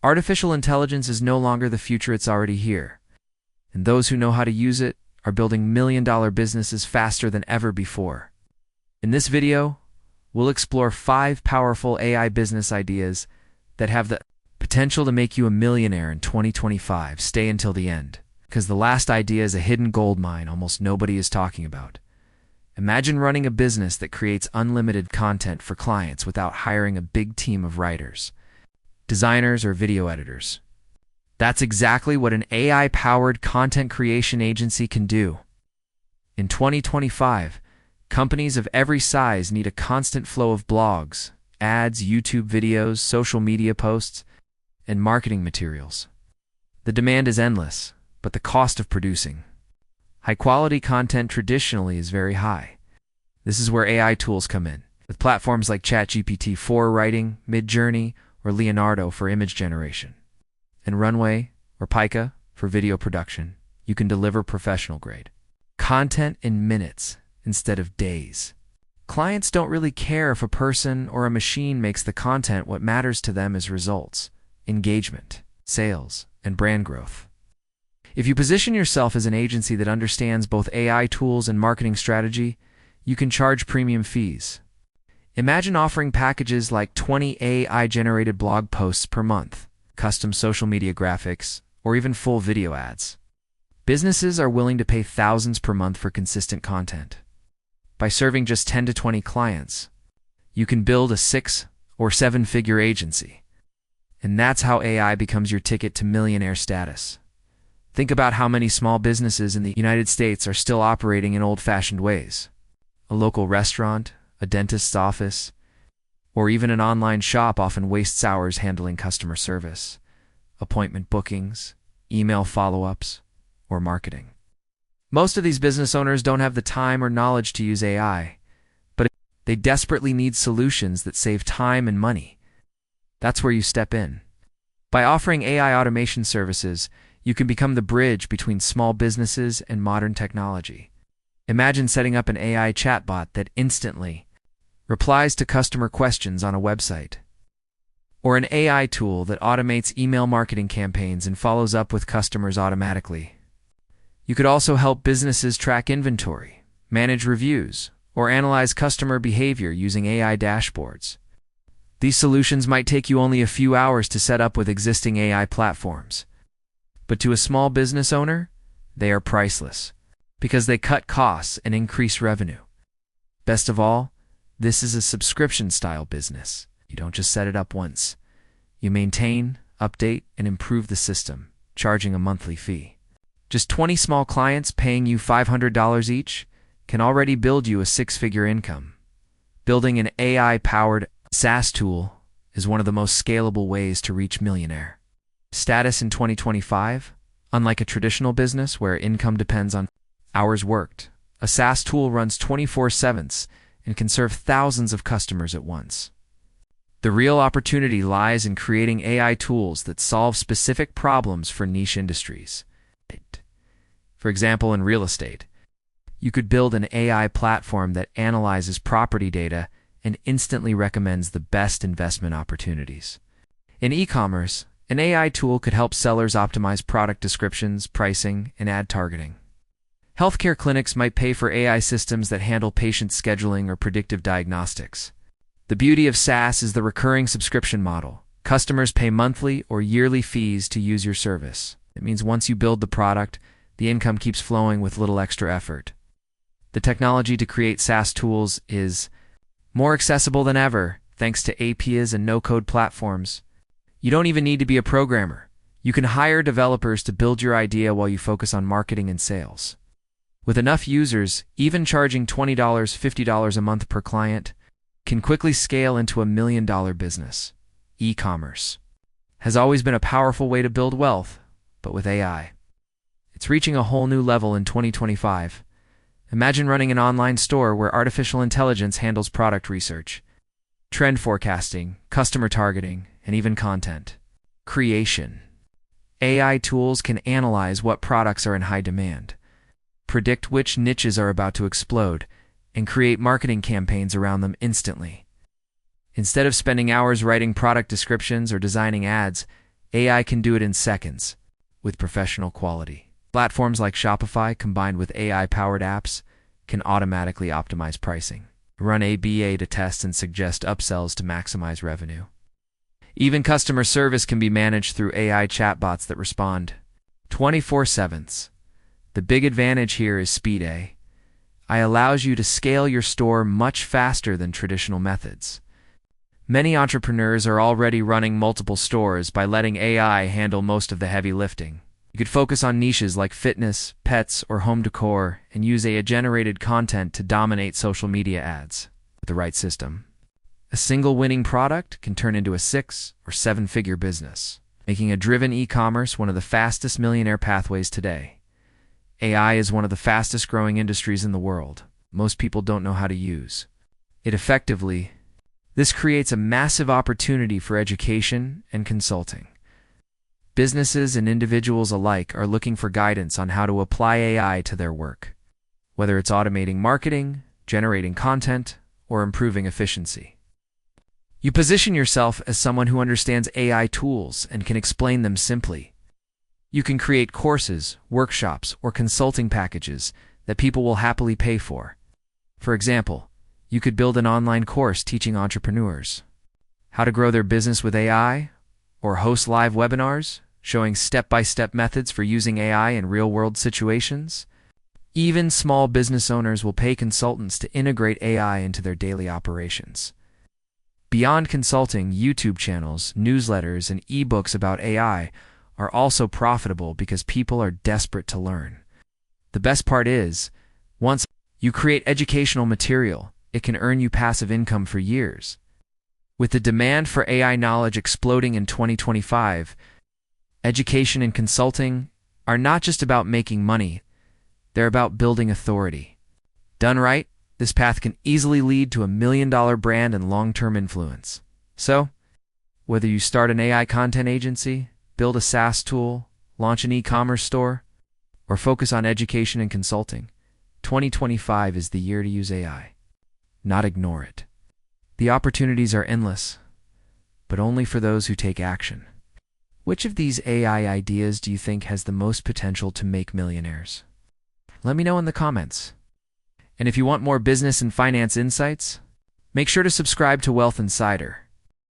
Artificial intelligence is no longer the future, it's already here. And those who know how to use it are building million-dollar businesses faster than ever before. In this video, we'll explore 5 powerful AI business ideas that have the potential to make you a millionaire in 2025. Stay until the end, because the last idea is a hidden gold mine almost nobody is talking about. Imagine running a business that creates unlimited content for clients without hiring a big team of writers, designers, or video editors. That's exactly what an AI-powered content creation agency can do. In 2025, companies of every size need a constant flow of blogs, ads, YouTube videos, social media posts, and marketing materials. The demand is endless, but the cost of producing high-quality content traditionally is very high. This is where AI tools come in. With platforms like ChatGPT for writing, Midjourney, or Leonardo for image generation, and Runway or Pika for video production, you can deliver professional-grade content in minutes instead of days. Clients don't really care if a person or a machine makes the content. What matters to them is results, engagement, sales, and brand growth. If you position yourself as an agency that understands both AI tools and marketing strategy, you can charge premium fees. Imagine offering packages like 20 AI-generated blog posts per month, custom social media graphics, or even full video ads. Businesses are willing to pay thousands per month for consistent content. By serving just 10 to 20 clients, you can build a 6 or 7-figure agency. And that's how AI becomes your ticket to millionaire status. Think about how many small businesses in the United States are still operating in old-fashioned ways. A local restaurant, a dentist's office, or even an online shop often wastes hours handling customer service, appointment bookings, email follow-ups, or marketing. Most of these business owners don't have the time or knowledge to use AI, but they desperately need solutions that save time and money. That's where you step in. By offering AI automation services, you can become the bridge between small businesses and modern technology. Imagine setting up an AI chatbot that instantly replies to customer questions on a website, or an AI tool that automates email marketing campaigns and follows up with customers automatically. You could also help businesses track inventory, manage reviews, or analyze customer behavior using AI dashboards. These solutions might take you only a few hours to set up with existing AI platforms. But to a small business owner, they are priceless, because they cut costs and increase revenue. Best of all, this is a subscription-style business. You don't just set it up once. You maintain, update, and improve the system, charging a monthly fee. Just 20 small clients paying you $500 each can already build you a 6-figure income. Building an AI-powered SaaS tool is one of the most scalable ways to reach millionaire status in 2025. Unlike a traditional business where income depends on hours worked, a SaaS tool runs 24/7 and can serve thousands of customers at once. The real opportunity lies in creating AI tools that solve specific problems for niche industries. For example, in real estate, you could build an AI platform that analyzes property data and instantly recommends the best investment opportunities. In e-commerce, an AI tool could help sellers optimize product descriptions, pricing, and ad targeting. Healthcare clinics might pay for AI systems that handle patient scheduling or predictive diagnostics. The beauty of SaaS is the recurring subscription model. Customers pay monthly or yearly fees to use your service. It means once you build the product, the income keeps flowing with little extra effort. The technology to create SaaS tools is more accessible than ever thanks to APIs and no-code platforms. You don't even need to be a programmer. You can hire developers to build your idea while you focus on marketing and sales. With enough users, even charging $20, $50 a month per client can quickly scale into a million-dollar business. E-commerce has always been a powerful way to build wealth, but with AI, it's reaching a whole new level in 2025. Imagine running an online store where artificial intelligence handles product research, trend forecasting, customer targeting, and even content creation. AI tools can analyze what products are in high demand, predict which niches are about to explode, and create marketing campaigns around them instantly. Instead of spending hours writing product descriptions or designing ads, AI can do it in seconds, with professional quality. Platforms like Shopify, combined with AI-powered apps, can automatically optimize pricing, run A/B tests, and suggest upsells to maximize revenue. Even customer service can be managed through AI chatbots that respond 24/7. The big advantage here is speed. AI allows you to scale your store much faster than traditional methods. Many entrepreneurs are already running multiple stores by letting AI handle most of the heavy lifting. You could focus on niches like fitness, pets, or home decor and use AI-generated content to dominate social media ads. With the right system, a single winning product can turn into a 6- or 7-figure business, making a driven e-commerce one of the fastest millionaire pathways today. AI is one of the fastest growing industries in the world. Most people don't know how to use it effectively. This creates a massive opportunity for education and consulting. Businesses and individuals alike are looking for guidance on how to apply AI to their work, whether it's automating marketing, generating content, or improving efficiency. You position yourself as someone who understands AI tools and can explain them simply. You can create courses, workshops, or consulting packages that people will happily pay for. For example, you could build an online course teaching entrepreneurs how to grow their business with AI, or host live webinars showing step-by-step methods for using AI in real-world situations. Even small business owners will pay consultants to integrate AI into their daily operations. Beyond consulting, YouTube channels, newsletters, and ebooks about AI are also profitable because people are desperate to learn. The best part is, once you create educational material, it can earn you passive income for years. With the demand for AI knowledge exploding in 2025, education and consulting are not just about making money, they're about building authority. Done right, this path can easily lead to $1 million brand and long-term influence. So, whether you start an AI content agency, build a SaaS tool, launch an e-commerce store, or focus on education and consulting, 2025 is the year to use AI. Not ignore it. The opportunities are endless, but only for those who take action. Which of these AI ideas do you think has the most potential to make millionaires? Let me know in the comments. And if you want more business and finance insights, make sure to subscribe to Wealth Insider.